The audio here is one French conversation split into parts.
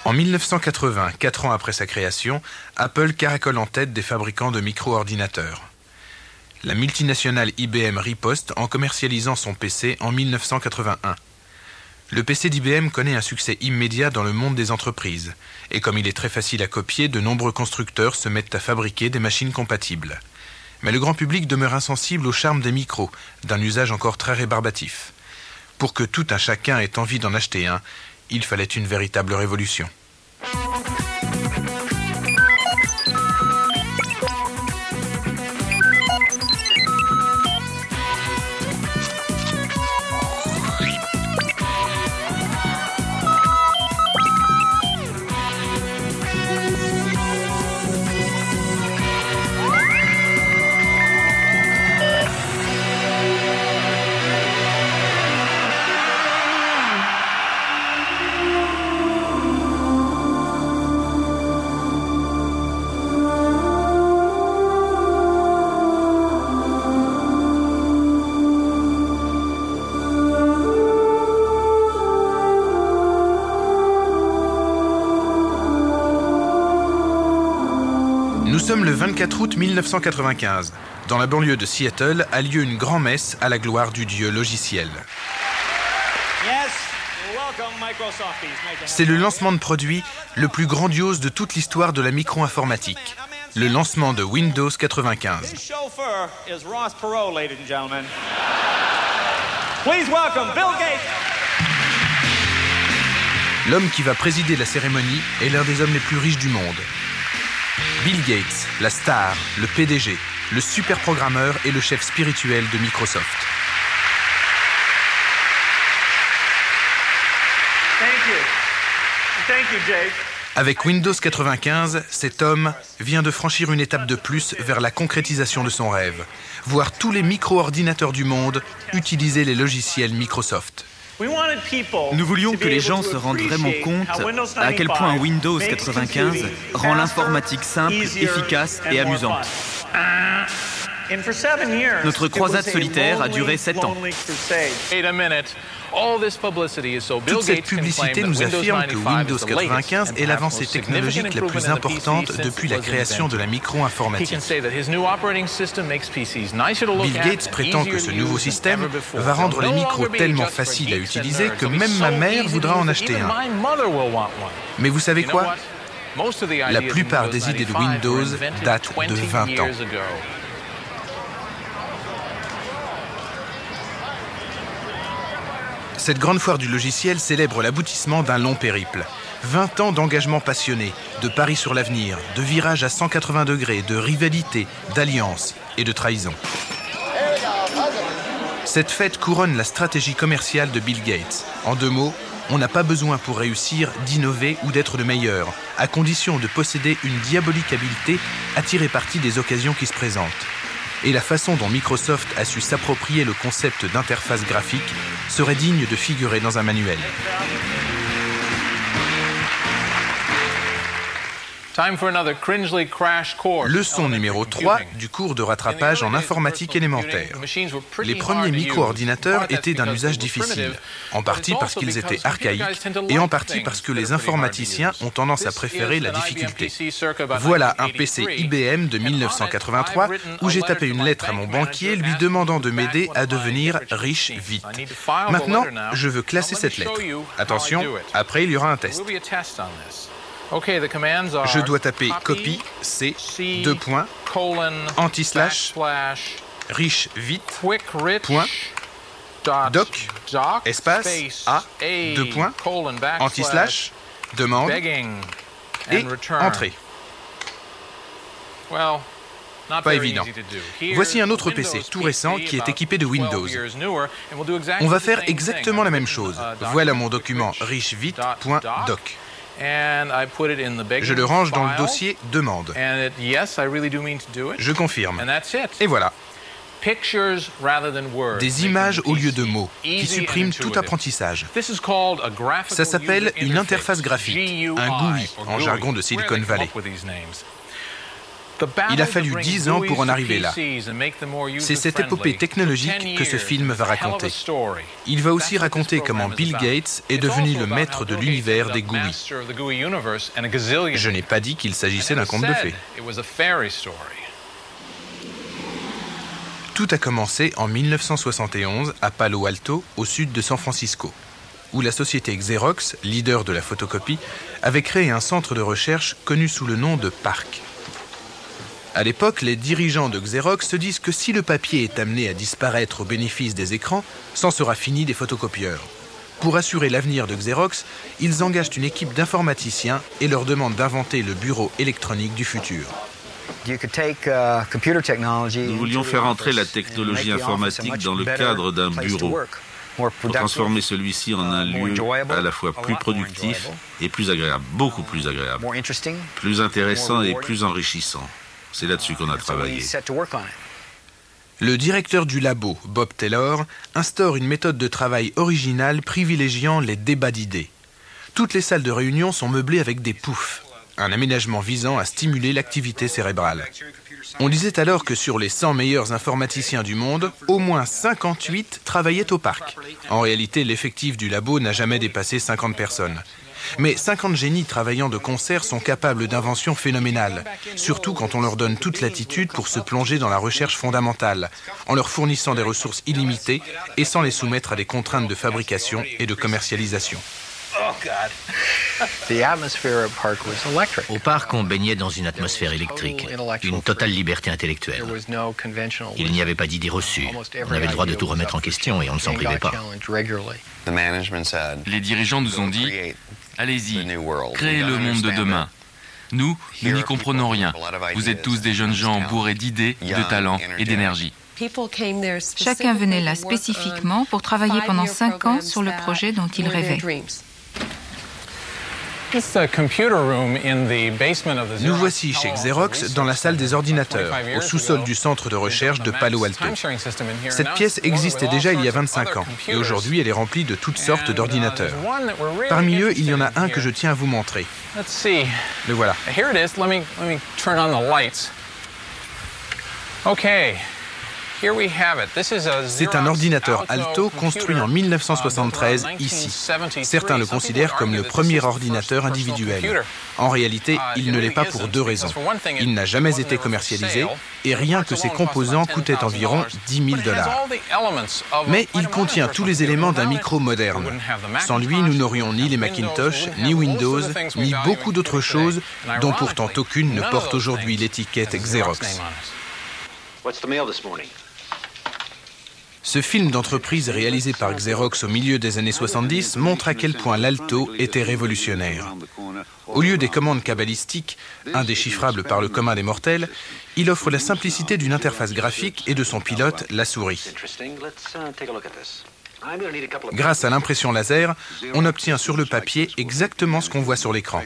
En 1980, 4 ans après sa création, Apple caracole en tête des fabricants de micro-ordinateurs. La multinationale IBM riposte en commercialisant son PC en 1981. Le PC d'IBM connaît un succès immédiat dans le monde des entreprises, et comme il est très facile à copier, de nombreux constructeurs se mettent à fabriquer des machines compatibles. Mais le grand public demeure insensible au charme des micros, d'un usage encore très rébarbatif. Pour que tout un chacun ait envie d'en acheter un, il fallait une véritable révolution. Nous sommes le 24 août 1995. Dans la banlieue de Seattle a lieu une grand-messe à la gloire du dieu logiciel. C'est le lancement de produit le plus grandiose de toute l'histoire de la micro-informatique. Le lancement de Windows 95. L'homme qui va présider la cérémonie est l'un des hommes les plus riches du monde. Bill Gates, la star, le PDG, le super programmeur et le chef spirituel de Microsoft. Thank you, Jake. Avec Windows 95, cet homme vient de franchir une étape de plus vers la concrétisation de son rêve. Voir tous les micro-ordinateurs du monde utiliser les logiciels Microsoft. Nous voulions que les gens se rendent vraiment compte à quel point Windows 95 rend l'informatique simple, efficace et amusante. Notre croisade solitaire a duré 7 ans. Toute cette publicité nous affirme que Windows 95 est l'avancée technologique la plus importante depuis la création de la micro-informatique. Bill Gates prétend que ce nouveau système va rendre les micros tellement faciles à utiliser que même ma mère voudra en acheter un. Mais vous savez quoi ? La plupart des idées de Windows datent de 20 ans. Cette grande foire du logiciel célèbre l'aboutissement d'un long périple. 20 ans d'engagement passionné, de paris sur l'avenir, de virages à 180 degrés, de rivalité, d'alliance et de trahison. Cette fête couronne la stratégie commerciale de Bill Gates. En 2 mots, on n'a pas besoin pour réussir d'innover ou d'être le meilleur, à condition de posséder une diabolique habileté à tirer parti des occasions qui se présentent. Et la façon dont Microsoft a su s'approprier le concept d'interface graphique serait digne de figurer dans un manuel. Leçon numéro 3 du cours de rattrapage en informatique élémentaire. Les premiers micro-ordinateurs étaient d'un usage difficile, en partie parce qu'ils étaient archaïques et en partie parce que les informaticiens ont tendance à préférer la difficulté. Voilà un PC IBM de 1983 où j'ai tapé une lettre à mon banquier lui demandant de m'aider à devenir riche vite. Maintenant, je veux classer cette lettre. Attention, après il y aura un test. Je dois taper copy, C, 2 points, anti-slash, riche vite, point, doc, espace, A, 2 points, anti-slash, demande, et entrée. Pas évident. Voici un autre PC tout récent qui est équipé de Windows. On va faire exactement la même chose. Voilà mon document richevite.doc. Je le range dans le dossier « Demande ». Je confirme. Et voilà. Des images au lieu de mots, qui suppriment tout apprentissage. Ça s'appelle une interface graphique, un GUI, en jargon de Silicon Valley. Il a fallu 10 ans pour en arriver là. C'est cette épopée technologique que ce film va raconter. Il va aussi raconter comment Bill Gates est devenu le maître de l'univers des GUI. Je n'ai pas dit qu'il s'agissait d'un conte de fées. Tout a commencé en 1971 à Palo Alto, au sud de San Francisco, où la société Xerox, leader de la photocopie, avait créé un centre de recherche connu sous le nom de PARC. À l'époque, les dirigeants de Xerox se disent que si le papier est amené à disparaître au bénéfice des écrans, c'en sera fini des photocopieurs. Pour assurer l'avenir de Xerox, ils engagent une équipe d'informaticiens et leur demandent d'inventer le bureau électronique du futur. Nous voulions faire entrer la technologie informatique dans le cadre d'un bureau, pour transformer celui-ci en un lieu à la fois plus productif et plus agréable, beaucoup plus agréable, plus intéressant et plus enrichissant. C'est là-dessus qu'on a travaillé. Le directeur du labo, Bob Taylor, instaure une méthode de travail originale privilégiant les débats d'idées. Toutes les salles de réunion sont meublées avec des poufs, un aménagement visant à stimuler l'activité cérébrale. On disait alors que sur les 100 meilleurs informaticiens du monde, au moins 58 travaillaient au parc. En réalité, l'effectif du labo n'a jamais dépassé 50 personnes. Mais 50 génies travaillant de concert sont capables d'inventions phénoménales, surtout quand on leur donne toute latitude pour se plonger dans la recherche fondamentale, en leur fournissant des ressources illimitées et sans les soumettre à des contraintes de fabrication et de commercialisation. Au parc, on baignait dans une atmosphère électrique, une totale liberté intellectuelle. Il n'y avait pas d'idées reçues. On avait le droit de tout remettre en question et on ne s'en privait pas. Les dirigeants nous ont dit « Allez-y, créez le monde de demain. Nous n'y comprenons rien. Vous êtes tous des jeunes gens bourrés d'idées, de talents et d'énergie. » Chacun venait là spécifiquement pour travailler pendant 5 ans sur le projet dont il rêvait. Nous voici chez Xerox dans la salle des ordinateurs, au sous-sol du centre de recherche de Palo Alto. Cette pièce existait déjà il y a 25 ans et aujourd'hui elle est remplie de toutes sortes d'ordinateurs. Parmi eux, il y en a un que je tiens à vous montrer. Le voilà. C'est un ordinateur Alto construit en 1973 ici. Certains le considèrent comme le premier ordinateur individuel. En réalité, il ne l'est pas pour 2 raisons. Il n'a jamais été commercialisé et rien que ses composants coûtaient environ $10 000. Mais il contient tous les éléments d'un micro moderne. Sans lui, nous n'aurions ni les Macintosh, ni Windows, ni beaucoup d'autres choses dont pourtant aucune ne porte aujourd'hui l'étiquette Xerox. Ce film d'entreprise réalisé par Xerox au milieu des années 70 montre à quel point l'Alto était révolutionnaire. Au lieu des commandes cabalistiques, indéchiffrables par le commun des mortels, il offre la simplicité d'une interface graphique et de son pilote, la souris. Grâce à l'impression laser, on obtient sur le papier exactement ce qu'on voit sur l'écran.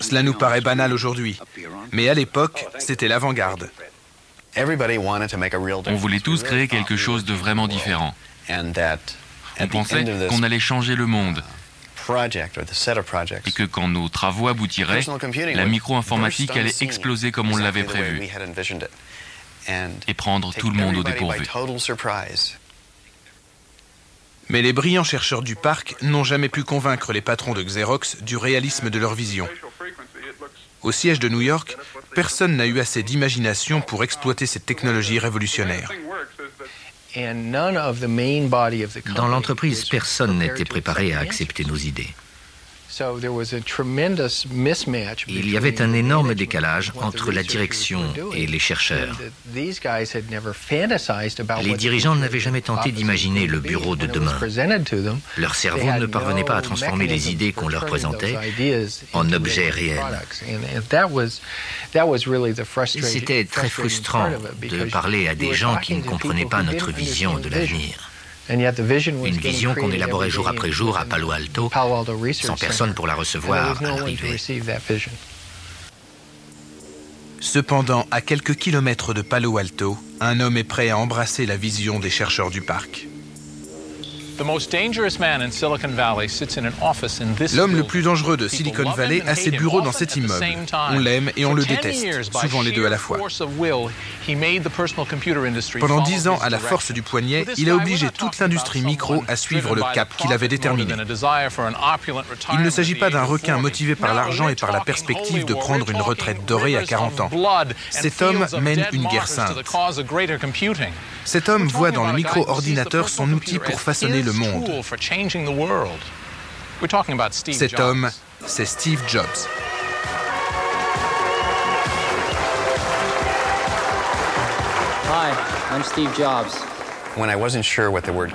Cela nous paraît banal aujourd'hui, mais à l'époque, c'était l'avant-garde. On voulait tous créer quelque chose de vraiment différent. On pensait qu'on allait changer le monde et que quand nos travaux aboutiraient, la micro-informatique allait exploser comme on l'avait prévu et prendre tout le monde au dépourvu. Mais les brillants chercheurs du parc n'ont jamais pu convaincre les patrons de Xerox du réalisme de leur vision. Au siège de New York, personne n'a eu assez d'imagination pour exploiter cette technologie révolutionnaire. Dans l'entreprise, personne n'était préparé à accepter nos idées. Il y avait un énorme décalage entre la direction et les chercheurs. Les dirigeants n'avaient jamais tenté d'imaginer le bureau de demain. Leur cerveau ne parvenait pas à transformer les idées qu'on leur présentait en objets réels. C'était très frustrant de parler à des gens qui ne comprenaient pas notre vision de l'avenir. Une vision qu'on élaborait jour après jour à Palo Alto, sans personne pour la recevoir à l'arrivée. Cependant, à quelques kilomètres de Palo Alto, un homme est prêt à embrasser la vision des chercheurs du parc. L'homme le plus dangereux de Silicon Valley a ses bureaux dans cet immeuble. On l'aime et on le déteste, souvent les deux à la fois. Pendant 10 ans, à la force du poignet, il a obligé toute l'industrie micro à suivre le cap qu'il avait déterminé. Il ne s'agit pas d'un requin motivé par l'argent et par la perspective de prendre une retraite dorée à 40 ans. Cet homme mène une guerre sainte. Cet homme voit dans le micro-ordinateur son outil pour façonner le monde. Cet homme, c'est Steve Jobs. Hi, I'm Steve Jobs.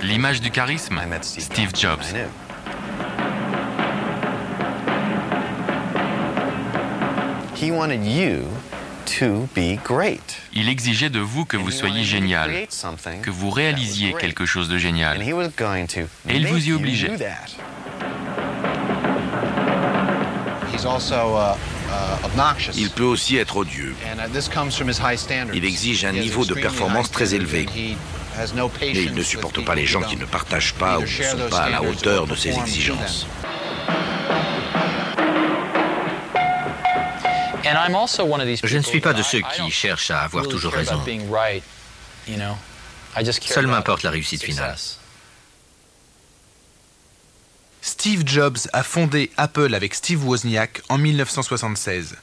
L'image du charisme, Steve Jobs. Il exigeait de vous que vous soyez génial, que vous réalisiez quelque chose de génial. Et il vous y obligeait. Il peut aussi être odieux. Il exige un niveau de performance très élevé. Mais il ne supporte pas les gens qui ne partagent pas ou ne sont pas à la hauteur de ses exigences. Je ne suis pas de ceux qui cherchent à avoir toujours raison. Seul m'importe la réussite finale. Steve Jobs a fondé Apple avec Steve Wozniak en 1976.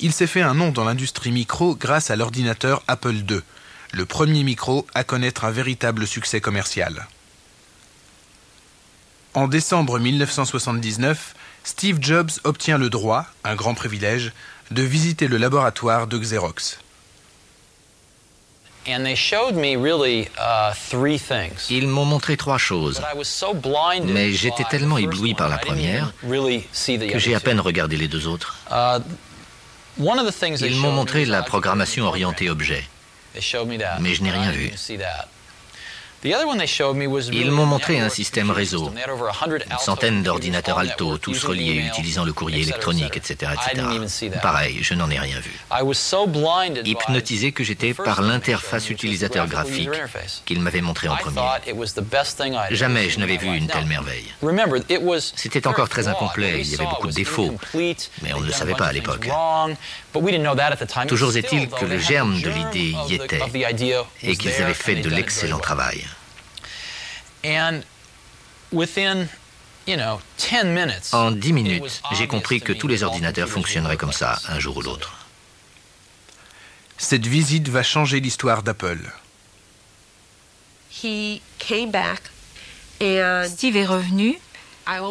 Il s'est fait un nom dans l'industrie micro grâce à l'ordinateur Apple II, le premier micro à connaître un véritable succès commercial. En décembre 1979, Steve Jobs obtient le droit, un grand privilège, de visiter le laboratoire de Xerox. Ils m'ont montré 3 choses, mais j'étais tellement ébloui par la première que j'ai à peine regardé les 2 autres. Ils m'ont montré la programmation orientée objet, mais je n'ai rien vu. Ils m'ont montré un système réseau, une centaine d'ordinateurs Alto, tous reliés, utilisant le courrier électronique, etc., etc. Pareil, je n'en ai rien vu. Hypnotisé que j'étais par l'interface utilisateur graphique qu'ils m'avaient montré en premier. Jamais je n'avais vu une telle merveille. C'était encore très incomplet, il y avait beaucoup de défauts, mais on ne le savait pas à l'époque. Toujours est-il que le germe de l'idée y était et qu'ils avaient fait de l'excellent travail. En 10 minutes, j'ai compris que tous les ordinateurs fonctionneraient comme ça, un jour ou l'autre. Cette visite va changer l'histoire d'Apple. Steve est revenu,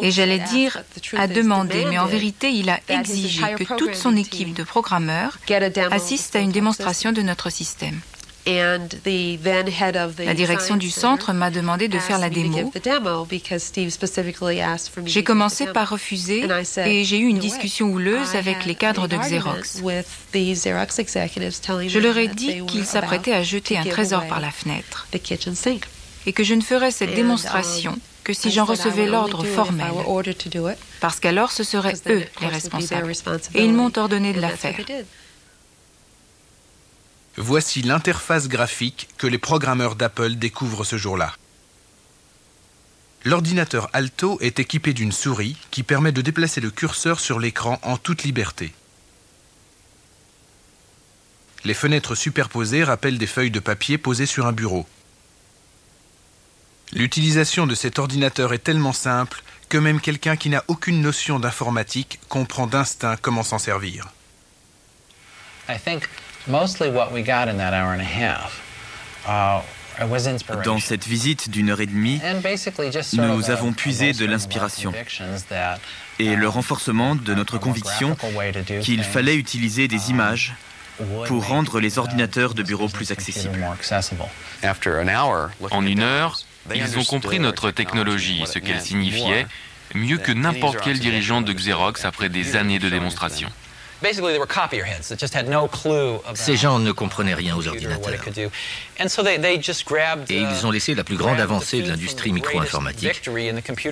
et j'allais dire a demandé, mais en vérité, il a exigé que toute son équipe de programmeurs assiste à une démonstration de notre système. La direction du centre m'a demandé de faire la démo. J'ai commencé par refuser et j'ai eu une discussion houleuse avec les cadres de Xerox. Je leur ai dit qu'ils s'apprêtaient à jeter un trésor par la fenêtre et que je ne ferais cette démonstration que si j'en recevais l'ordre formel, parce qu'alors ce seraient eux les responsables. Et ils m'ont ordonné de la faire. Voici l'interface graphique que les programmeurs d'Apple découvrent ce jour-là. L'ordinateur Alto est équipé d'une souris qui permet de déplacer le curseur sur l'écran en toute liberté. Les fenêtres superposées rappellent des feuilles de papier posées sur un bureau. L'utilisation de cet ordinateur est tellement simple que même quelqu'un qui n'a aucune notion d'informatique comprend d'instinct comment s'en servir. Dans cette visite d'1 heure et demie, nous avons puisé de l'inspiration et le renforcement de notre conviction qu'il fallait utiliser des images pour rendre les ordinateurs de bureau plus accessibles. En 1 heure, ils ont compris notre technologie et ce qu'elle signifiait, mieux que n'importe quel dirigeant de Xerox après des années de démonstration. Ces gens ne comprenaient rien aux ordinateurs. Et ils ont laissé la plus grande avancée de l'industrie micro-informatique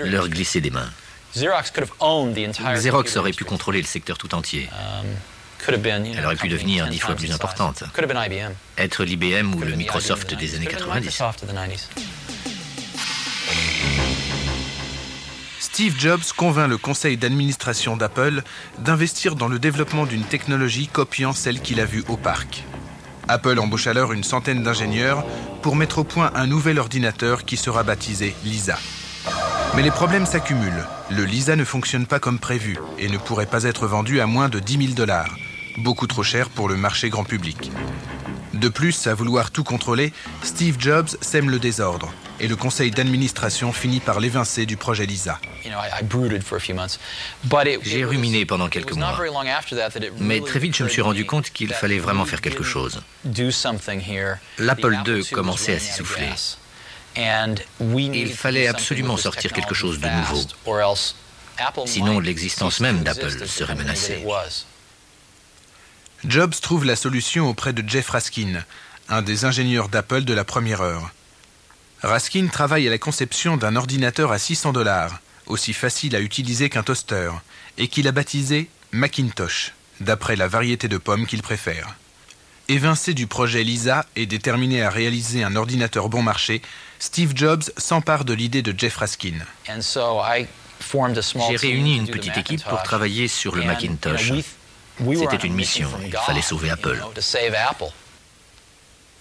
leur glisser des mains. Xerox aurait pu contrôler le secteur tout entier. Elle aurait pu devenir 10 fois plus importante. Être l'IBM ou le Microsoft des années 90. Steve Jobs convainc le conseil d'administration d'Apple d'investir dans le développement d'une technologie copiant celle qu'il a vue au parc. Apple embauche alors une centaine d'ingénieurs pour mettre au point un nouvel ordinateur qui sera baptisé Lisa. Mais les problèmes s'accumulent. Le Lisa ne fonctionne pas comme prévu et ne pourrait pas être vendu à moins de $10 000, beaucoup trop cher pour le marché grand public. De plus, à vouloir tout contrôler, Steve Jobs sème le désordre et le conseil d'administration finit par l'évincer du projet Lisa. J'ai ruminé pendant quelques mois, mais très vite je me suis rendu compte qu'il fallait vraiment faire quelque chose. L'Apple II commençait à s'essouffler. Il fallait absolument sortir quelque chose de nouveau. Sinon, l'existence même d'Apple serait menacée. Jobs trouve la solution auprès de Jeff Raskin, un des ingénieurs d'Apple de la première heure. Raskin travaille à la conception d'un ordinateur à $600, aussi facile à utiliser qu'un toaster, et qu'il a baptisé Macintosh, d'après la variété de pommes qu'il préfère. Évincé du projet Lisa et déterminé à réaliser un ordinateur bon marché, Steve Jobs s'empare de l'idée de Jeff Raskin. J'ai réuni une petite équipe pour travailler sur le Macintosh. C'était une mission, il fallait sauver Apple.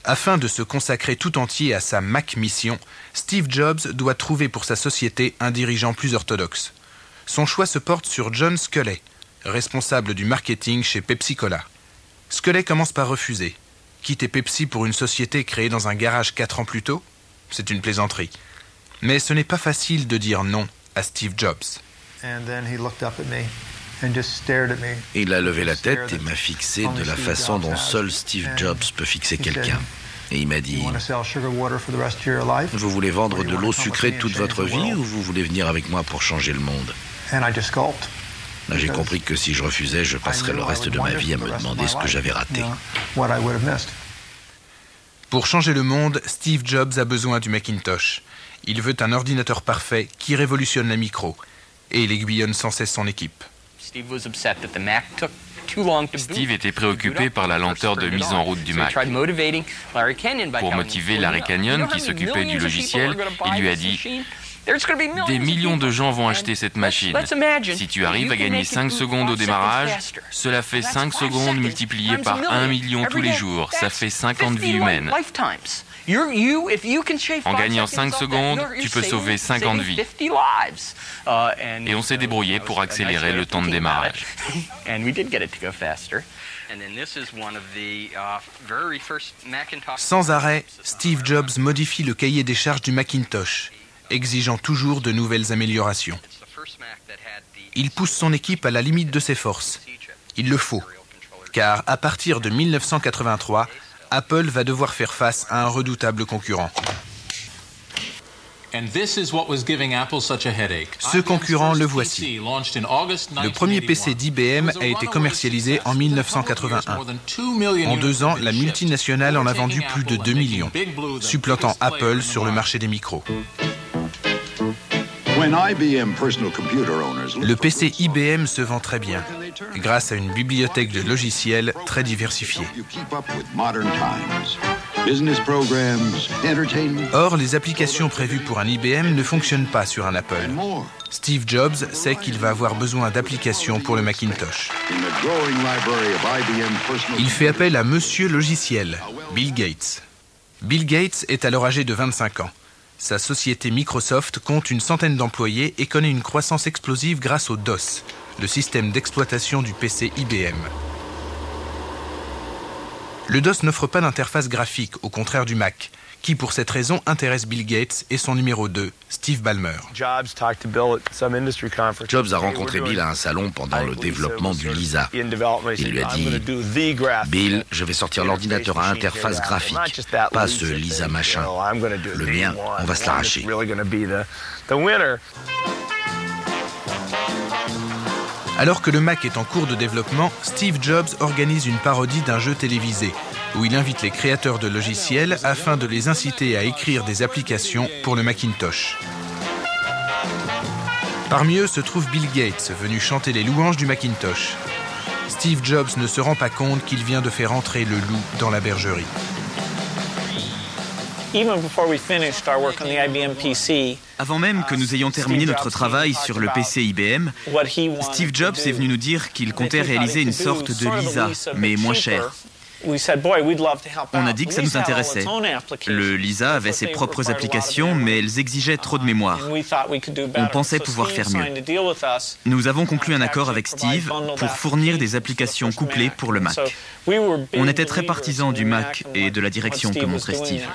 Afin de se consacrer tout entier à sa Mac mission, Steve Jobs doit trouver pour sa société un dirigeant plus orthodoxe. Son choix se porte sur John Sculley, responsable du marketing chez Pepsi-Cola. Sculley commence par refuser. Quitter Pepsi pour une société créée dans un garage 4 ans plus tôt, c'est une plaisanterie. Mais ce n'est pas facile de dire non à Steve Jobs. Il a levé la tête et m'a fixé de la façon dont seul Steve Jobs peut fixer quelqu'un. Et il m'a dit, vous voulez vendre de l'eau sucrée toute votre vie ou vous voulez venir avec moi pour changer le monde? Là, j'ai compris que si je refusais, je passerais le reste de ma vie à me demander ce que j'avais raté. Pour changer le monde, Steve Jobs a besoin du Macintosh. Il veut un ordinateur parfait qui révolutionne la micro. Et il aiguillonne sans cesse son équipe. Steve était préoccupé par la lenteur de mise en route du Mac. Pour motiver Larry Canyon, qui s'occupait du logiciel, il lui a dit « Des millions de gens vont acheter cette machine. Si tu arrives à gagner 5 secondes au démarrage, cela fait 5 secondes multipliées par 1 million tous les jours. Ça fait 50 vies humaines. En gagnant 5 secondes, tu peux sauver 50 vies. » Et on s'est débrouillé pour accélérer le temps de démarrage. Sans arrêt, Steve Jobs modifie le cahier des charges du Macintosh, exigeant toujours de nouvelles améliorations. Il pousse son équipe à la limite de ses forces. Il le faut, car à partir de 1983, Apple va devoir faire face à un redoutable concurrent. Ce concurrent, le voici. Le premier PC d'IBM a été commercialisé en 1981. En 2 ans, la multinationale en a vendu plus de 2 millions, supplantant Apple sur le marché des micros. Le PC IBM se vend très bien, grâce à une bibliothèque de logiciels très diversifiée. Or, les applications prévues pour un IBM ne fonctionnent pas sur un Apple. Steve Jobs sait qu'il va avoir besoin d'applications pour le Macintosh. Il fait appel à Monsieur Logiciel, Bill Gates. Bill Gates est alors âgé de 25 ans. Sa société Microsoft compte une centaine d'employés et connaît une croissance explosive grâce au DOS, le système d'exploitation du PC IBM. Le DOS n'offre pas d'interface graphique, au contraire du Mac, qui pour cette raison intéresse Bill Gates et son numéro 2, Steve Ballmer. Jobs a rencontré Bill à un salon pendant le développement du Lisa. Il lui a dit « Bill, je vais sortir l'ordinateur à interface graphique, pas ce Lisa machin. Le mien, on va se l'arracher. » Alors que le Mac est en cours de développement, Steve Jobs organise une parodie d'un jeu télévisé, où il invite les créateurs de logiciels afin de les inciter à écrire des applications pour le Macintosh. Parmi eux se trouve Bill Gates, venu chanter les louanges du Macintosh. Steve Jobs ne se rend pas compte qu'il vient de faire entrer le loup dans la bergerie. Avant même que nous ayons terminé notre travail sur le PC IBM, Steve Jobs est venu nous dire qu'il comptait réaliser une sorte de Lisa, mais moins cher. On a dit que ça nous intéressait. Le Lisa avait ses propres applications, mais elles exigeaient trop de mémoire. On pensait pouvoir faire mieux. Nous avons conclu un accord avec Steve pour fournir des applications couplées pour le Mac. On était très partisans du Mac et de la direction que montrait Steve.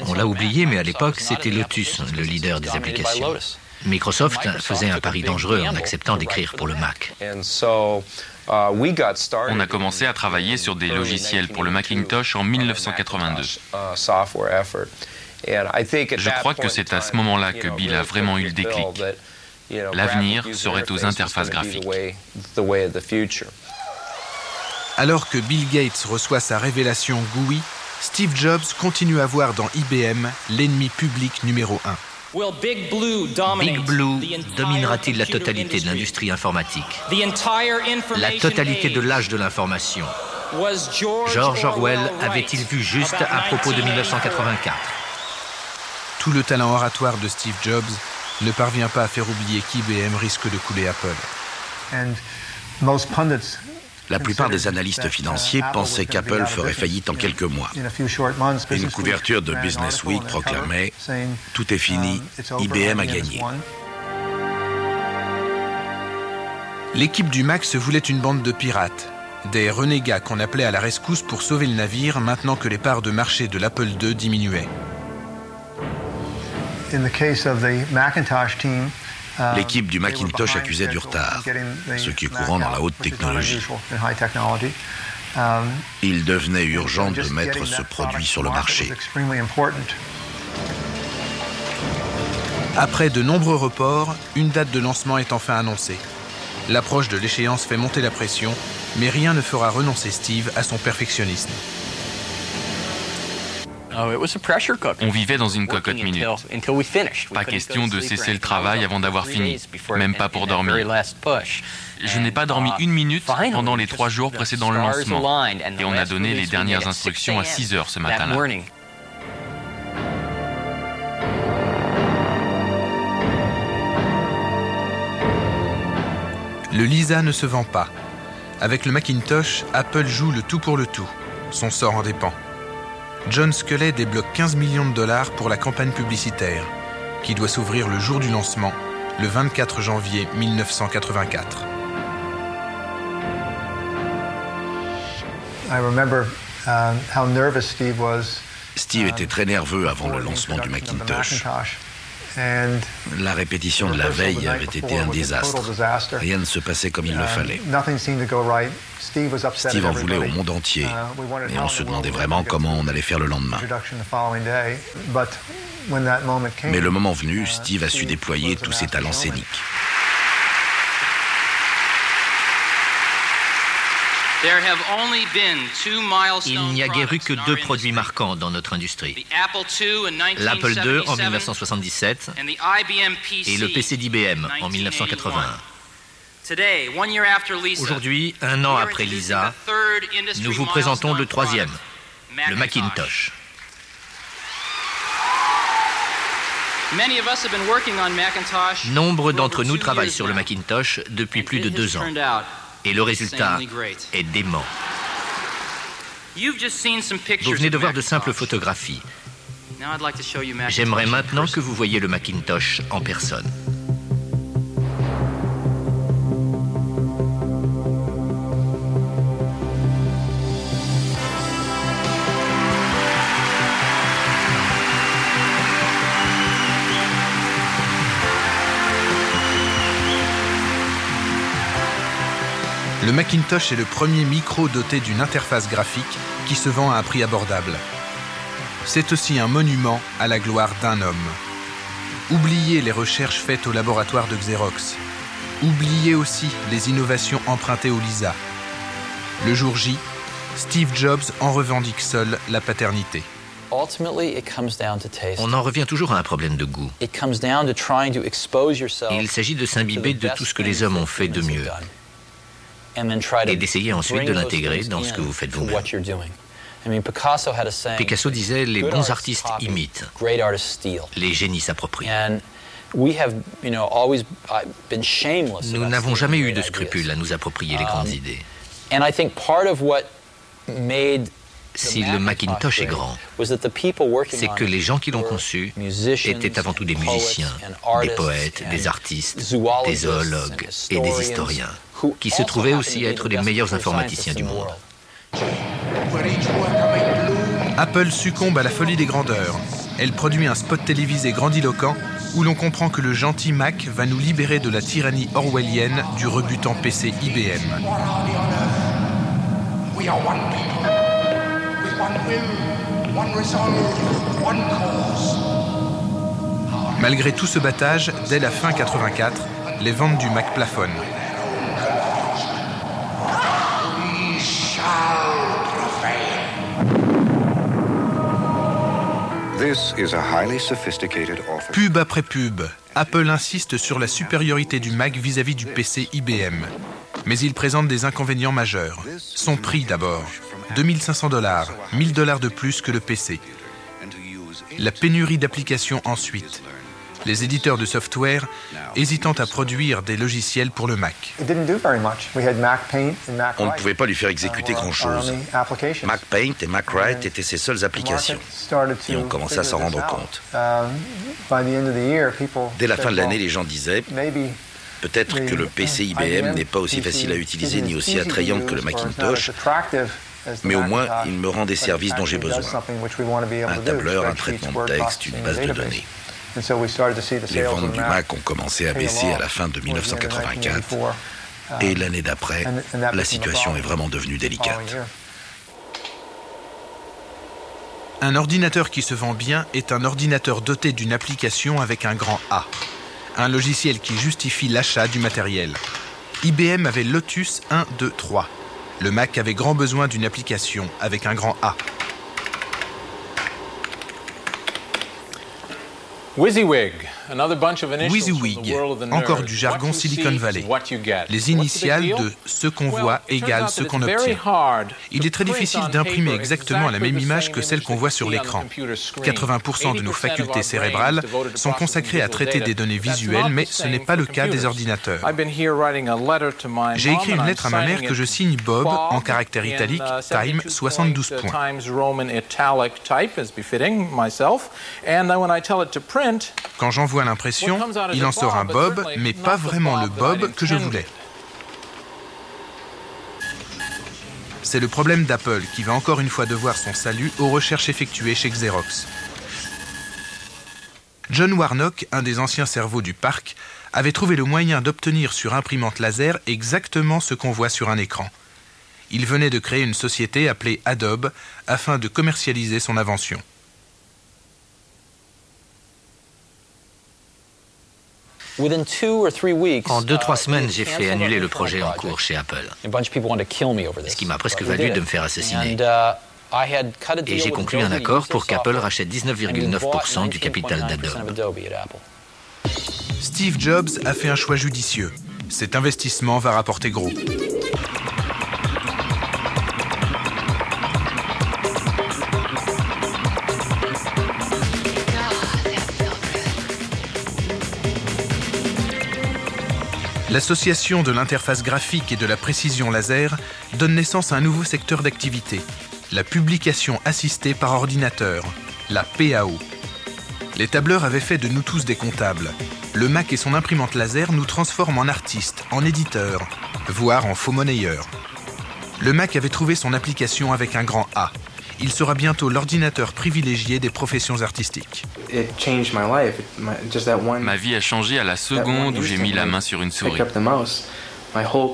On l'a oublié, mais à l'époque, c'était Lotus, le leader des applications. Microsoft faisait un pari dangereux en acceptant d'écrire pour le Mac. On a commencé à travailler sur des logiciels pour le Macintosh en 1982. Je crois que c'est à ce moment-là que Bill a vraiment eu le déclic. L'avenir serait aux interfaces graphiques. Alors que Bill Gates reçoit sa révélation GUI, Steve Jobs continue à voir dans IBM l'ennemi public numéro 1. Big Blue dominera-t-il la totalité de l'industrie informatique? La totalité de l'âge de l'information? George Orwell avait-il vu juste à propos de 1984? Tout le talent oratoire de Steve Jobs ne parvient pas à faire oublier qu'IBM risque de couler Apple. La plupart des analystes financiers pensaient qu'Apple ferait faillite en quelques mois. Une couverture de Business Week proclamait « Tout est fini, IBM a gagné ». L'équipe du Mac se voulait une bande de pirates, des renégats qu'on appelait à la rescousse pour sauver le navire maintenant que les parts de marché de l'Apple II diminuaient. L'équipe du Macintosh accusait du retard, ce qui est courant dans la haute technologie. Il devenait urgent de mettre ce produit sur le marché. Après de nombreux reports, une date de lancement est enfin annoncée. L'approche de l'échéance fait monter la pression, mais rien ne fera renoncer Steve à son perfectionnisme. On vivait dans une cocotte minute. Pas question de cesser le travail avant d'avoir fini, même pas pour dormir. Je n'ai pas dormi une minute pendant les 3 jours précédant le lancement, et on a donné les dernières instructions à 6 heures ce matin-là. Le Lisa ne se vend pas. Avec le Macintosh, Apple joue le tout pour le tout. Son sort en dépend. John Sculley débloque 15 millions de dollars pour la campagne publicitaire, qui doit s'ouvrir le jour du lancement, le 24 janvier 1984. Steve était très nerveux avant le lancement du Macintosh. La répétition de la veille avait été un désastre. Rien ne se passait comme il le fallait. Steve en voulait au monde entier, et on se demandait vraiment comment on allait faire le lendemain. Mais le moment venu, Steve a su déployer tous ses talents scéniques. Il n'y a guère eu que 2 produits marquants dans notre industrie. L'Apple II en 1977 et le PC d'IBM en 1981. Aujourd'hui, 1 an après Lisa, nous vous présentons le 3e, le Macintosh. Nombre d'entre nous travaillent sur le Macintosh depuis plus de 2 ans. Et le résultat est dément. Vous venez de voir de simples photographies. J'aimerais maintenant que vous voyiez le Macintosh en personne. Le Macintosh est le premier micro doté d'une interface graphique qui se vend à un prix abordable. C'est aussi un monument à la gloire d'un homme. Oubliez les recherches faites au laboratoire de Xerox. Oubliez aussi les innovations empruntées au Lisa. Le jour J, Steve Jobs en revendique seul la paternité. On en revient toujours à un problème de goût. Il s'agit de s'imbiber de tout ce que les hommes ont fait de mieux et d'essayer ensuite de l'intégrer dans ce que vous faites vous-même. Picasso disait « Les bons artistes imitent, les génies s'approprient ». Nous n'avons jamais eu de scrupules à nous approprier les grandes idées. Si le Macintosh est grand, c'est que les gens qui l'ont conçu étaient avant tout des musiciens, des poètes, des artistes, des zoologues et des historiens, qui se trouvaient aussi être les meilleurs informaticiens du monde. Apple succombe à la folie des grandeurs. Elle produit un spot télévisé grandiloquent où l'on comprend que le gentil Mac va nous libérer de la tyrannie orwellienne du rebutant PC IBM. Malgré tout ce battage, dès la fin 84, les ventes du Mac plafonnent. Pub après pub, Apple insiste sur la supériorité du Mac vis-à-vis du PC IBM. Mais il présente des inconvénients majeurs. Son prix d'abord, $2 500, $1 000 de plus que le PC. La pénurie d'applications ensuite. Les éditeurs de software hésitant à produire des logiciels pour le Mac. On ne pouvait pas lui faire exécuter grand-chose. MacPaint et MacWrite étaient ses seules applications. Et on commençait à s'en rendre compte. Dès la fin de l'année, les gens disaient « Peut-être que le PC IBM n'est pas aussi facile à utiliser ni aussi attrayant que le Macintosh, mais au moins, il me rend des services dont j'ai besoin. Un tableur, un traitement de texte, une base de données. » Les ventes du Mac ont commencé à baisser à la fin de 1984 et l'année d'après, la situation est vraiment devenue délicate. Un ordinateur qui se vend bien est un ordinateur doté d'une application avec un grand A. Un logiciel qui justifie l'achat du matériel. IBM avait Lotus 1, 2, 3. Le Mac avait grand besoin d'une application avec un grand A. WYSIWYG, encore du jargon Silicon Valley. Les initiales de ce qu'on voit égale ce qu'on obtient. Il est très difficile d'imprimer exactement la même image que celle qu'on voit sur l'écran. 80% de nos facultés cérébrales sont consacrées à traiter des données visuelles, mais ce n'est pas le cas des ordinateurs. J'ai écrit une lettre à ma mère que je signe Bob en caractères italiques, Time 72 points. Quand j'envoie l'impression, il en sort un Bob, mais pas vraiment le Bob que je voulais. C'est le problème d'Apple qui va encore une fois devoir son salut aux recherches effectuées chez Xerox. John Warnock, un des anciens cerveaux du parc, avait trouvé le moyen d'obtenir sur imprimante laser exactement ce qu'on voit sur un écran. Il venait de créer une société appelée Adobe afin de commercialiser son invention. En 2-3 semaines, j'ai fait annuler le projet en cours chez Apple. Ce qui m'a presque valu de me faire assassiner. Et j'ai conclu un accord pour qu'Apple rachète 19,9% du capital d'Adobe. Steve Jobs a fait un choix judicieux. Cet investissement va rapporter gros. L'association de l'interface graphique et de la précision laser donne naissance à un nouveau secteur d'activité, la publication assistée par ordinateur, la PAO. Les tableurs avaient fait de nous tous des comptables. Le Mac et son imprimante laser nous transforment en artistes, en éditeurs, voire en faux monnayeurs. Le Mac avait trouvé son application avec un grand A. Il sera bientôt l'ordinateur privilégié des professions artistiques. Ma vie a changé à la seconde où j'ai mis la main sur une souris.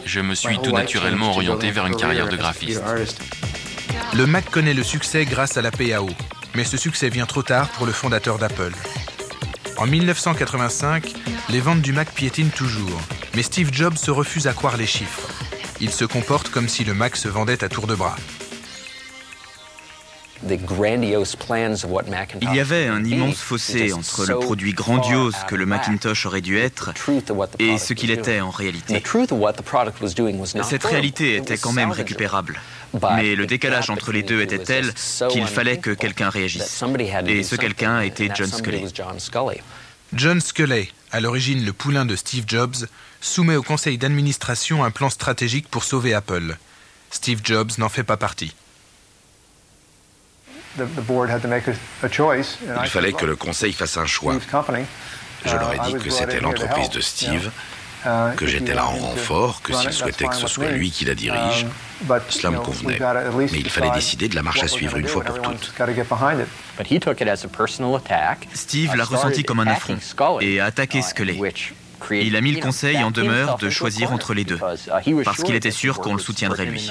Je me suis tout naturellement orienté vers une carrière de graphiste. Le Mac connaît le succès grâce à la PAO, mais ce succès vient trop tard pour le fondateur d'Apple. En 1985, les ventes du Mac piétinent toujours, mais Steve Jobs se refuse à croire les chiffres. Il se comporte comme si le Mac se vendait à tour de bras. Il y avait un immense fossé entre le produit grandiose que le Macintosh aurait dû être et ce qu'il était en réalité. Cette réalité était quand même récupérable. Mais le décalage entre les deux était tel qu'il fallait que quelqu'un réagisse. Et ce quelqu'un était John Sculley. John Sculley, à l'origine le poulain de Steve Jobs, soumet au conseil d'administration un plan stratégique pour sauver Apple. Steve Jobs n'en fait pas partie. Il fallait que le conseil fasse un choix. Je leur ai dit que c'était l'entreprise de Steve, que j'étais là en renfort, que s'il souhaitait que ce soit lui qui la dirige, cela me convenait. Mais il fallait décider de la marche à suivre une fois pour toutes. Steve l'a ressenti comme un affront et a attaqué Sculley. Il a mis le conseil en demeure de choisir entre les deux, parce qu'il était sûr qu'on le soutiendrait lui.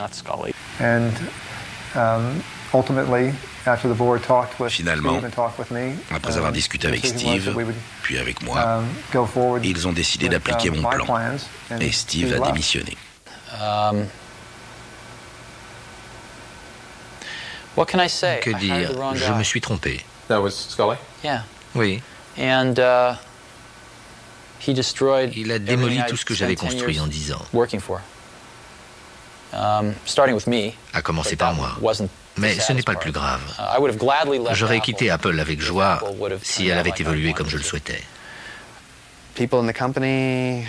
Finalement, après avoir discuté avec Steve, puis avec moi, ils ont décidé d'appliquer mon plan. Et Steve a démissionné. Que dire? Je me suis trompé. Oui. Il a démoli tout ce que j'avais construit en 10 ans. À commencer par moi. Mais ce n'est pas le plus grave. J'aurais quitté Apple avec joie si elle avait évolué comme je le souhaitais.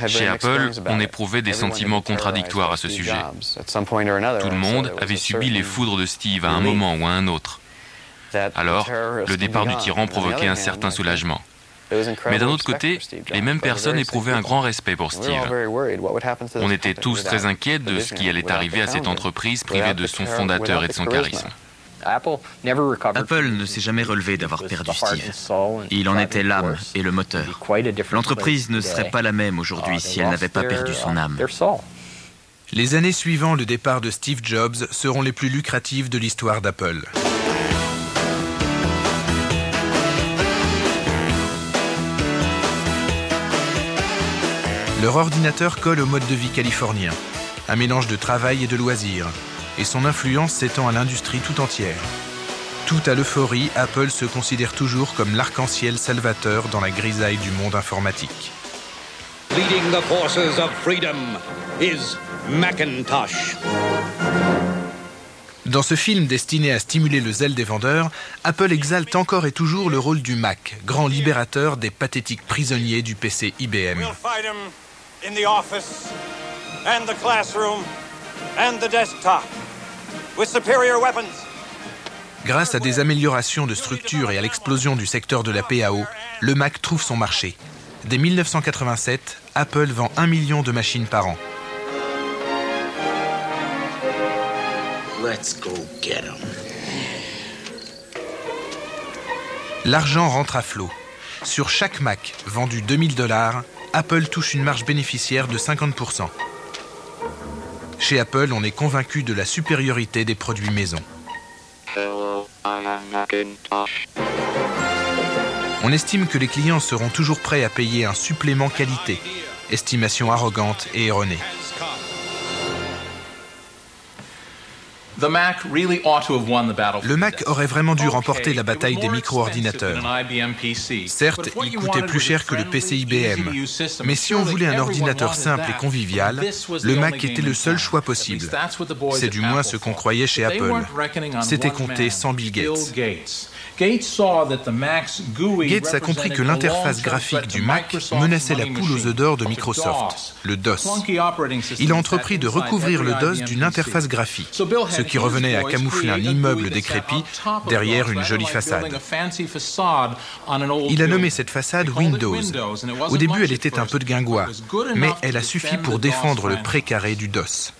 Chez Apple, on éprouvait des sentiments contradictoires à ce sujet. Tout le monde avait subi les foudres de Steve à un moment ou à un autre. Alors, le départ du tyran provoquait un certain soulagement. Mais d'un autre côté, les mêmes personnes éprouvaient un grand respect pour Steve. On était tous très inquiets de ce qui allait arriver à cette entreprise privée de son fondateur et de son charisme. Apple ne s'est jamais relevé d'avoir perdu Steve. Il en était l'âme et le moteur. L'entreprise ne serait pas la même aujourd'hui si elle n'avait pas perdu son âme. Les années suivant le départ de Steve Jobs seront les plus lucratives de l'histoire d'Apple. Leur ordinateur colle au mode de vie californien, un mélange de travail et de loisirs, et son influence s'étend à l'industrie tout entière. Tout à l'euphorie, Apple se considère toujours comme l'arc-en-ciel salvateur dans la grisaille du monde informatique. Leading the forces of freedom is Macintosh. Dans ce film destiné à stimuler le zèle des vendeurs, Apple exalte encore et toujours le rôle du Mac, grand libérateur des pathétiques prisonniers du PC IBM. In the office and the classroom and the desktop with superior weapons. Grâce à des améliorations de structure et à l'explosion du secteur de la PAO, le Mac trouve son marché. Dès 1987, Apple vend 1 million de machines par an. Let's go get 'em. L'argent rentre à flot. Sur chaque Mac vendu $2000, Apple touche une marge bénéficiaire de 50%. Chez Apple, on est convaincu de la supériorité des produits maison. On estime que les clients seront toujours prêts à payer un supplément qualité, estimation arrogante et erronée. Le Mac aurait vraiment dû remporter la bataille des micro-ordinateurs. Certes, il coûtait plus cher que le PC IBM, mais si on voulait un ordinateur simple et convivial, le Mac était le seul choix possible. C'est du moins ce qu'on croyait chez Apple. C'était compté sans Bill Gates. Gates a compris que l'interface graphique du Mac menaçait la poule aux œufs d'or de Microsoft, le DOS. Il a entrepris de recouvrir le DOS d'une interface graphique, ce qui revenait à camoufler un immeuble décrépit derrière une jolie façade. Il a nommé cette façade Windows. Au début, elle était un peu de guingois, mais elle a suffi pour défendre le précaré du DOS.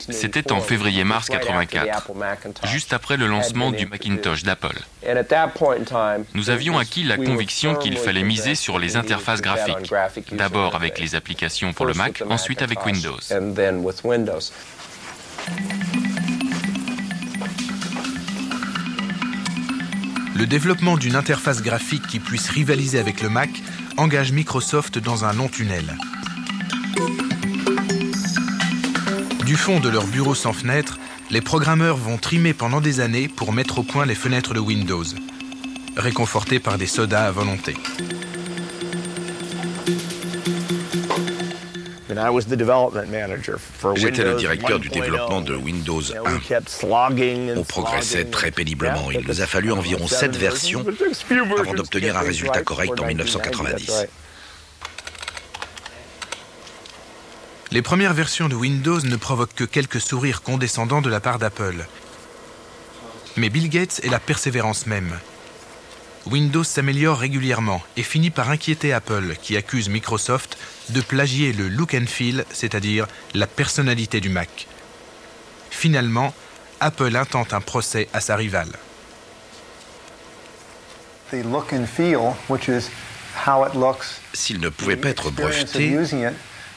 C'était en février-mars 84, juste après le lancement du Macintosh d'Apple. Nous avions acquis la conviction qu'il fallait miser sur les interfaces graphiques, d'abord avec les applications pour le Mac, ensuite avec Windows. Le développement d'une interface graphique qui puisse rivaliser avec le Mac engage Microsoft dans un long tunnel. Du fond de leur bureau sans fenêtre, les programmeurs vont trimer pendant des années pour mettre au point les fenêtres de Windows, réconfortés par des sodas à volonté. J'étais le directeur du développement de Windows 1. On progressait très péniblement. Il nous a fallu environ 7 versions avant d'obtenir un résultat correct en 1990. Les premières versions de Windows ne provoquent que quelques sourires condescendants de la part d'Apple. Mais Bill Gates est la persévérance même. Windows s'améliore régulièrement et finit par inquiéter Apple, qui accuse Microsoft de plagier le look and feel, c'est-à-dire la personnalité du Mac. Finalement, Apple intente un procès à sa rivale. S'il ne pouvait pas être breveté,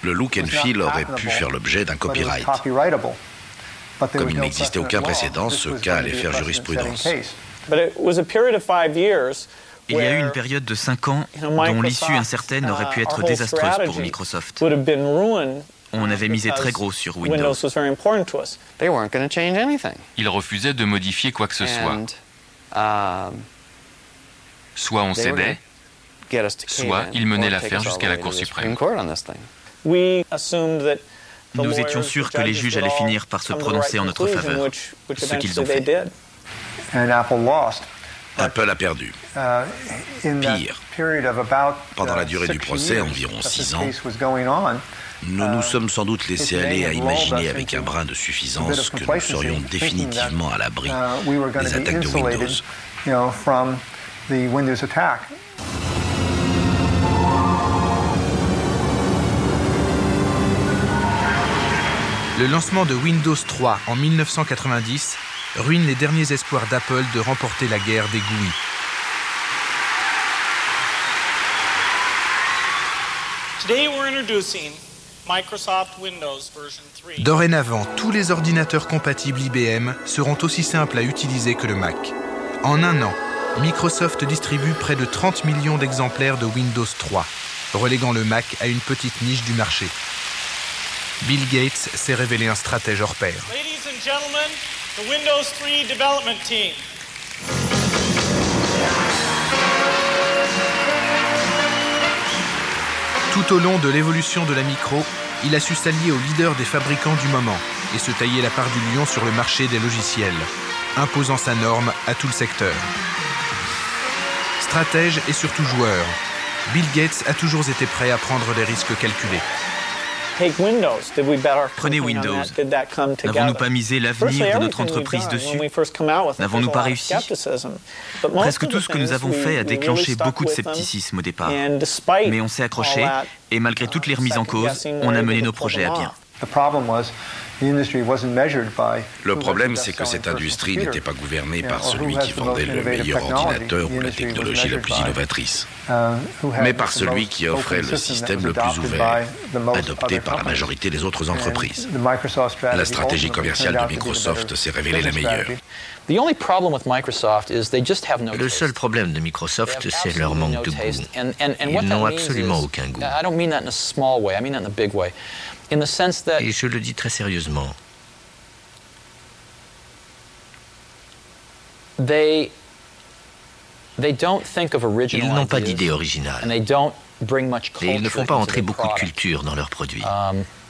le look and feel aurait pu faire l'objet d'un copyright. Comme il n'existait aucun précédent, ce cas allait faire jurisprudence. Il y a eu une période de 5 ans dont l'issue incertaine aurait pu être désastreuse pour Microsoft. On avait misé très gros sur Windows. Ils refusaient de modifier quoi que ce soit. Soit on cédait, soit ils menaient l'affaire jusqu'à la Cour suprême. Nous étions sûrs que les juges allaient finir par se prononcer en notre faveur, ce qu'ils ont fait. Apple a perdu. Pire, pendant la durée du procès, environ 6 ans, nous nous sommes sans doute laissés aller à imaginer avec un brin de suffisance que nous serions définitivement à l'abri des attaques de Windows. Le lancement de Windows 3 en 1990 ruine les derniers espoirs d'Apple de remporter la guerre des GUI. Dorénavant, tous les ordinateurs compatibles IBM seront aussi simples à utiliser que le Mac. En un an, Microsoft distribue près de 30 millions d'exemplaires de Windows 3, reléguant le Mac à une petite niche du marché. Bill Gates s'est révélé un stratège hors pair. The Windows 3 development team. Tout au long de l'évolution de la micro, il a su s'allier aux leaders des fabricants du moment et se tailler la part du lion sur le marché des logiciels, imposant sa norme à tout le secteur. Stratège et surtout joueur, Bill Gates a toujours été prêt à prendre des risques calculés. Prenez Windows. N'avons-nous pas misé l'avenir de notre entreprise dessus? N'avons-nous pas réussi? Presque tout ce que nous avons fait a déclenché beaucoup de scepticisme au départ. Mais on s'est accroché et malgré toutes les remises en cause, on a mené nos projets à bien. Le problème, c'est que cette industrie n'était pas gouvernée par celui qui vendait le meilleur ordinateur ou la technologie la plus innovatrice, mais par celui qui offrait le système le plus ouvert, adopté par la majorité des autres entreprises. La stratégie commerciale de Microsoft s'est révélée la meilleure. Le seul problème de Microsoft, c'est leur manque de goût. Ils n'ont absolument aucun goût. Et je le dis très sérieusement. Ils n'ont pas d'idée originale. Et ils ne font pas entrer beaucoup de culture dans leurs produits.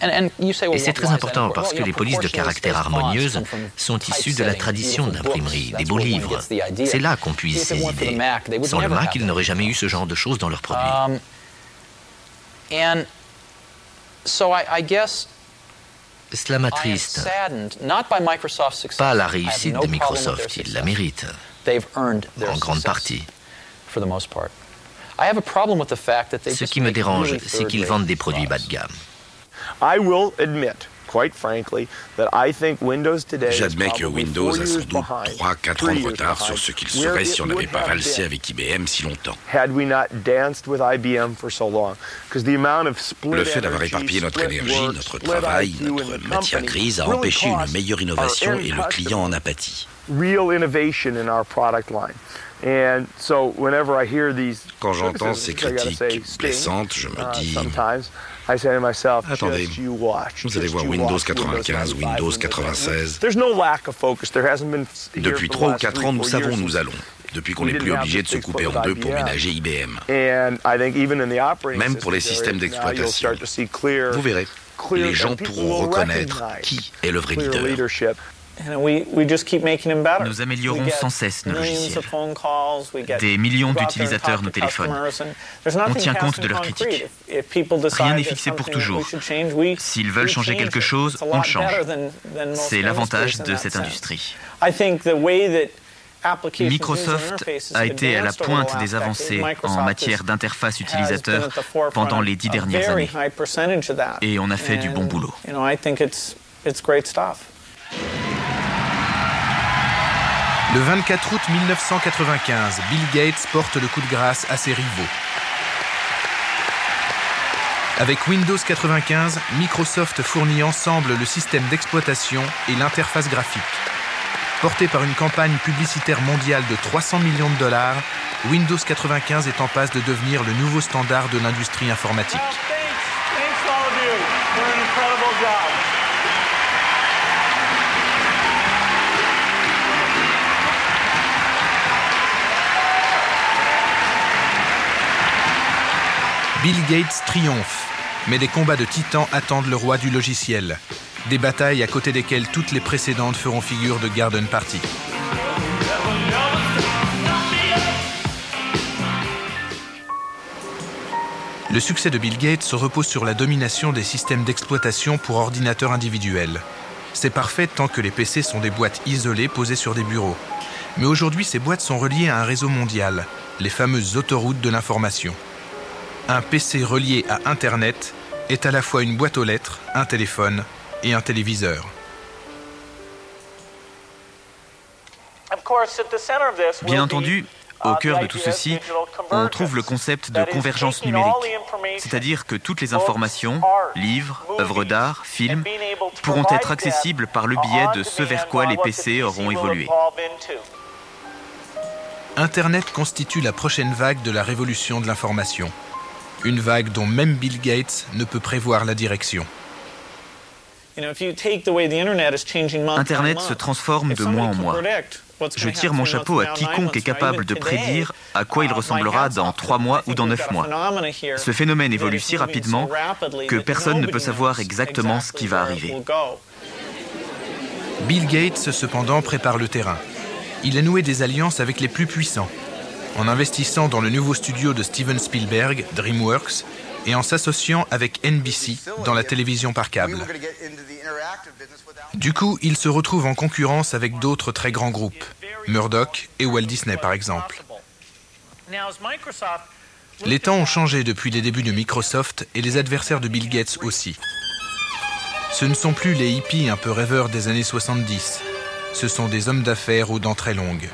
Et c'est très important parce que les polices de caractère harmonieuses sont issues de la tradition d'imprimerie, des beaux livres. C'est là qu'on puise ces idées. Sans le Mac, ils n'auraient jamais eu ce genre de choses dans leurs produits. Cela m'attriste. Pas la réussite de Microsoft, ils la méritent, en grande partie. Ce qui me dérange, c'est qu'ils vendent des produits bas de gamme. J'admets que Windows a sans doute 3-4 ans de retard sur ce qu'il serait si on n'avait pas valsé avec IBM si longtemps. Le fait d'avoir éparpillé notre énergie, notre travail, notre matière grise a empêché une meilleure innovation et le client en a pâti. Quand j'entends ces critiques blessantes, je me dis, attendez, vous allez voir Windows 95, Windows 96. Depuis 3 ou 4 ans, nous savons où nous allons. Depuis qu'on n'est plus obligé de se couper en deux pour ménager IBM. Même pour les systèmes d'exploitation. Vous verrez, les gens pourront reconnaître qui est le vrai leader. Nous améliorons sans cesse nos logiciels. Des millions d'utilisateurs nous téléphonent. On tient compte de leurs critiques. Rien n'est fixé pour toujours. S'ils veulent changer quelque chose, on le change. C'est l'avantage de cette industrie. Microsoft a été à la pointe des avancées en matière d'interface utilisateur pendant les 10 dernières années. Et on a fait du bon boulot. Le 24 août 1995, Bill Gates porte le coup de grâce à ses rivaux. Avec Windows 95, Microsoft fournit ensemble le système d'exploitation et l'interface graphique. Porté par une campagne publicitaire mondiale de 300 millions de dollars, Windows 95 est en passe de devenir le nouveau standard de l'industrie informatique. Bill Gates triomphe, mais des combats de titans attendent le roi du logiciel. Des batailles à côté desquelles toutes les précédentes feront figure de garden party. Le succès de Bill Gates se repose sur la domination des systèmes d'exploitation pour ordinateurs individuels. C'est parfait tant que les PC sont des boîtes isolées posées sur des bureaux. Mais aujourd'hui, ces boîtes sont reliées à un réseau mondial, les fameuses autoroutes de l'information. Un PC relié à Internet est à la fois une boîte aux lettres, un téléphone et un téléviseur. Bien entendu, au cœur de tout ceci, on trouve le concept de convergence numérique, c'est-à-dire que toutes les informations, livres, œuvres d'art, films, pourront être accessibles par le biais de ce vers quoi les PC auront évolué. Internet constitue la prochaine vague de la révolution de l'information. Une vague dont même Bill Gates ne peut prévoir la direction. Internet se transforme de mois en mois. Je tire mon chapeau à quiconque est capable de prédire à quoi il ressemblera dans 3 mois ou dans 9 mois. Ce phénomène évolue si rapidement que personne ne peut savoir exactement ce qui va arriver. Bill Gates, cependant, prépare le terrain. Il a noué des alliances avec les plus puissants. En investissant dans le nouveau studio de Steven Spielberg, DreamWorks, et en s'associant avec NBC dans la télévision par câble. Du coup, il se retrouve en concurrence avec d'autres très grands groupes, Murdoch et Walt Disney par exemple. Les temps ont changé depuis les débuts de Microsoft et les adversaires de Bill Gates aussi. Ce ne sont plus les hippies un peu rêveurs des années 70, ce sont des hommes d'affaires aux dents très longues.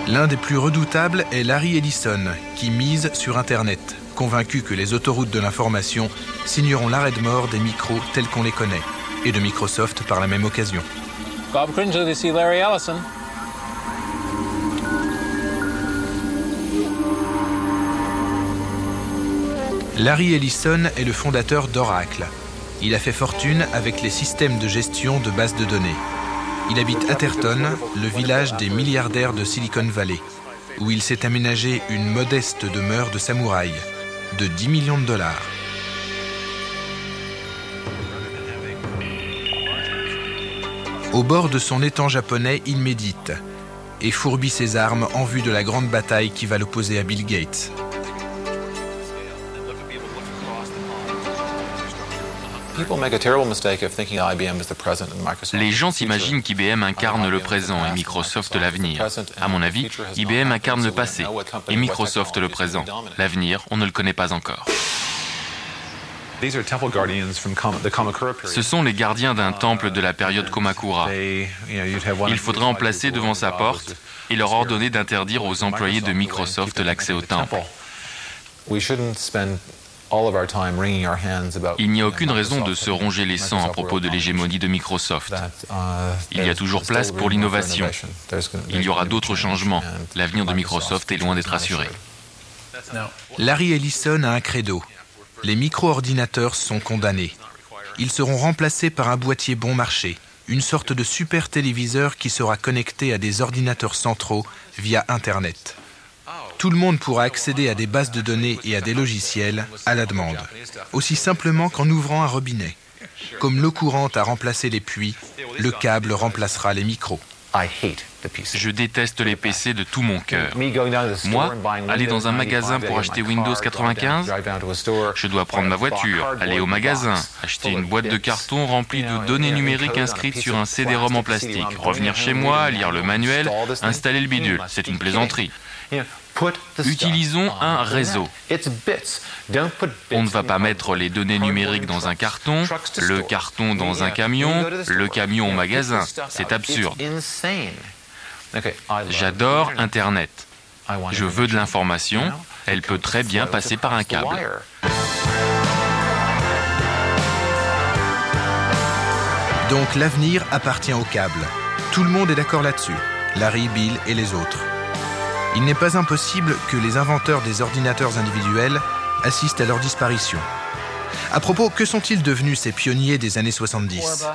L'un des plus redoutables est Larry Ellison, qui mise sur Internet, convaincu que les autoroutes de l'information signeront l'arrêt de mort des micros tels qu'on les connaît, et de Microsoft par la même occasion. Bob Cringer, this is Larry Ellison. Larry Ellison est le fondateur d'Oracle. Il a fait fortune avec les systèmes de gestion de bases de données. Il habite Atherton, le village des milliardaires de Silicon Valley, où il s'est aménagé une modeste demeure de samouraï, de 10 millions de dollars. Au bord de son étang japonais, il médite et fourbit ses armes en vue de la grande bataille qui va l'opposer à Bill Gates. Les gens s'imaginent qu'IBM incarne le présent et Microsoft l'avenir. À mon avis, IBM incarne le passé et Microsoft le présent. L'avenir, on ne le connaît pas encore. Ce sont les gardiens d'un temple de la période Kamakura. Il faudrait en placer devant sa porte et leur ordonner d'interdire aux employés de Microsoft l'accès au temple. Il n'y a aucune raison de se ronger les sangs à propos de l'hégémonie de Microsoft. Il y a toujours place pour l'innovation. Il y aura d'autres changements. L'avenir de Microsoft est loin d'être assuré. Larry Ellison a un credo. Les micro-ordinateurs sont condamnés. Ils seront remplacés par un boîtier bon marché, une sorte de super téléviseur qui sera connecté à des ordinateurs centraux via Internet. Tout le monde pourra accéder à des bases de données et à des logiciels à la demande, aussi simplement qu'en ouvrant un robinet. Comme l'eau courante a remplacé les puits, le câble remplacera les micros. Je déteste les PC de tout mon cœur. Moi, aller dans un magasin pour acheter Windows 95, je dois prendre ma voiture, aller au magasin, acheter une boîte de carton remplie de données numériques inscrites sur un CD-ROM en plastique, revenir chez moi, lire le manuel, installer le bidule. C'est une plaisanterie. Utilisons un réseau. On ne va pas mettre les données numériques dans un carton, le carton dans un camion, le camion au magasin. C'est absurde. J'adore Internet. Je veux de l'information. Elle peut très bien passer par un câble. Donc l'avenir appartient au câble. Tout le monde est d'accord là-dessus. Larry, Bill et les autres. Il n'est pas impossible que les inventeurs des ordinateurs individuels assistent à leur disparition. À propos, que sont-ils devenus ces pionniers des années 70 ?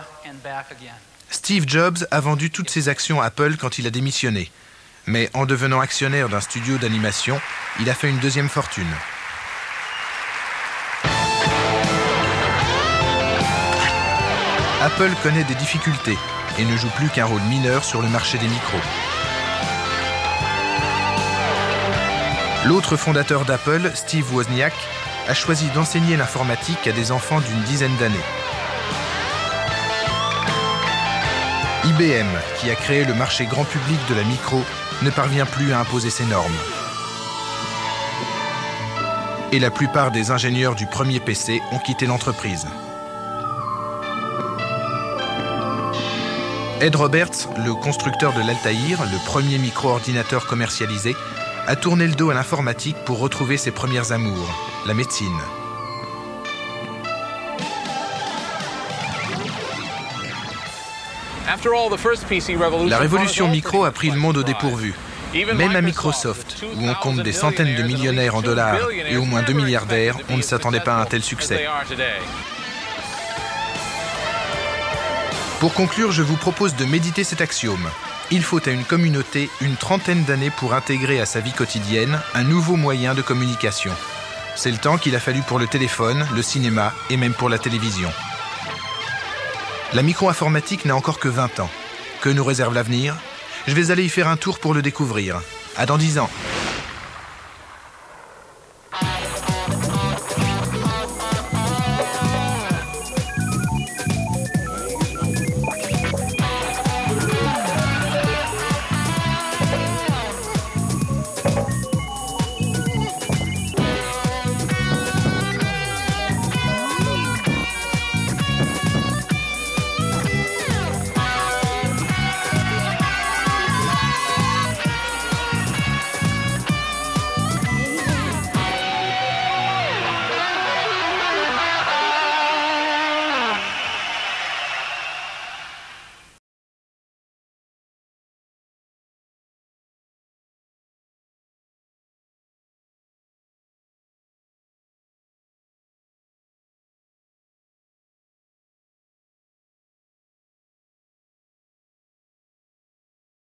Steve Jobs a vendu toutes ses actions à Apple quand il a démissionné. Mais en devenant actionnaire d'un studio d'animation, il a fait une deuxième fortune. Apple connaît des difficultés et ne joue plus qu'un rôle mineur sur le marché des micros. L'autre fondateur d'Apple, Steve Wozniak, a choisi d'enseigner l'informatique à des enfants d'une dizaine d'années. IBM, qui a créé le marché grand public de la micro, ne parvient plus à imposer ses normes. Et la plupart des ingénieurs du premier PC ont quitté l'entreprise. Ed Roberts, le constructeur de l'Altaïr, le premier micro-ordinateur commercialisé, a tourné le dos à l'informatique pour retrouver ses premières amours, la médecine. La révolution micro a pris le monde au dépourvu. Même à Microsoft, où on compte des centaines de millionnaires en dollars et au moins 2 milliardaires, on ne s'attendait pas à un tel succès. Pour conclure, je vous propose de méditer cet axiome. Il faut à une communauté une trentaine d'années pour intégrer à sa vie quotidienne un nouveau moyen de communication. C'est le temps qu'il a fallu pour le téléphone, le cinéma et même pour la télévision. La micro-informatique n'a encore que 20 ans. Que nous réserve l'avenir ? Je vais aller y faire un tour pour le découvrir. À dans 10 ans.